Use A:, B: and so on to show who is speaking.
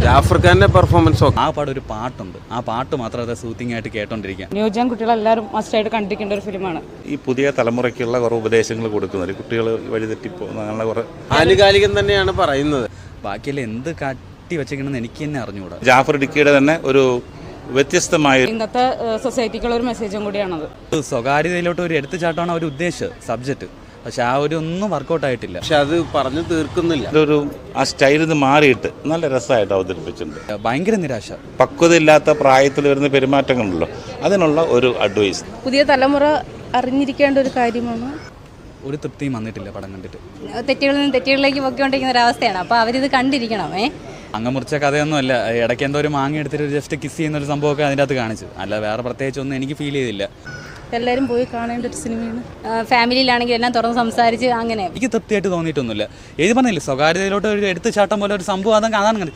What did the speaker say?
A: ജാഫർ ഖാന്റെ പെർഫോമൻസ്
B: ആ പടം ഒരു പാട്ടുണ്ട്, ആ പാട്ട് മാത്രം അത് സൂത്തിങ് ആയിട്ട് കേട്ടോണ്ടിരിക്കാം.
C: ന്യൂജൻ കുട്ടികളെല്ലാവരും മസ്റ്റായിട്ട് കണ്ടിരിക്കേണ്ട ഒരു ഫിലിമാണ്.
D: ഈ പുതിയ തലമുറയ്ക്കുള്ള കുറേ ഉപദേശങ്ങൾ കൊടുക്കുന്നത്, കുട്ടികൾ വഴിതെറ്റിപ്പോകുന്ന അങ്ങനെ കുറേ
A: ആനുകാലികം തന്നെയാണ് പറയുന്നത്.
B: ബാക്കിയെല്ലാം എന്ത് കാട്ടി വെച്ചേക്കണമെന്ന് എനിക്ക് തന്നെ അറിഞ്ഞുകൂടാ.
D: ജാഫർ ഇടുക്കിയുടെ തന്നെ ഒരു വ്യത്യസ്തമായ
C: ഇന്നത്തെ സൊസൈറ്റിക്കുള്ള ഒരു മെസ്സേജും കൂടിയാണത്.
B: സ്വകാര്യതയിലോട്ട് ഒരു എടുത്തുചാട്ടമാണ് അവർ ഉദ്ദേശിച്ചത് സബ്ജക്റ്റ്, പക്ഷെ ആ ഒരു ഒന്നും വർക്കൗട്ട് ആയിട്ടില്ല.
A: പക്ഷെ അത് പറഞ്ഞു തീർക്കുന്നില്ല.
D: ഇതൊരു ആ സ്റ്റൈലിൽ നിന്ന് മാറിയിട്ട് നല്ല രസമായിട്ട് അവതരിപ്പിച്ചിട്ടുണ്ട്.
B: ഭയങ്കര നിരാശ.
D: പക്വതയില്ലാത്ത പ്രായത്തിൽ വരുന്ന പെരുമാറ്റങ്ങളുണ്ടല്ലോ, അതിനുള്ള ഒരു അഡ്വൈസ്.
E: പുതിയ തലമുറ അറിഞ്ഞിരിക്കേണ്ട ഒരു കാര്യമാണ്.
B: ഒരു തൃപ്തിയും വന്നിട്ടില്ല പടം കണ്ടിട്ട്.
E: തെറ്റുകളിൽ നിന്ന് തെറ്റുകളിലേക്ക് പൊയ്ക്കൊണ്ടിരിക്കുന്ന ഒരവസ്ഥയാണ്. അപ്പോൾ അവരിത് കണ്ടിരിക്കണം.
B: അങ്ങ് മുറിച്ച കഥയൊന്നുമല്ല. ഇടയ്ക്ക് എന്തോ ഒരു മാങ്ങ എടുത്തിട്ട് ജസ്റ്റ് കിസ് ചെയ്യുന്ന ഒരു സംഭവമൊക്കെ അതിൻ്റെ അകത്ത് കാണിച്ചു. അല്ല വേറെ പ്രത്യേകിച്ചൊന്നും എനിക്ക് ഫീൽ ചെയ്തില്ല.
E: എല്ലാവരും പോയി കാണേണ്ട ഒരു സിനിമയാണ്. ഫാമിലിയിലാണെങ്കിൽ എല്ലാം തുറന്ന് സംസാരിച്ച് അങ്ങനെ
B: എനിക്ക് തൃപ്തിയായിട്ട് തോന്നിയിട്ടൊന്നുമില്ല. എഴുതി പറഞ്ഞില്ലേ, സ്വകാര്യതയിലോട്ട് ഒരു എടുത്തുചാട്ടം പോലെ ഒരു സംഭവം അതാണ്.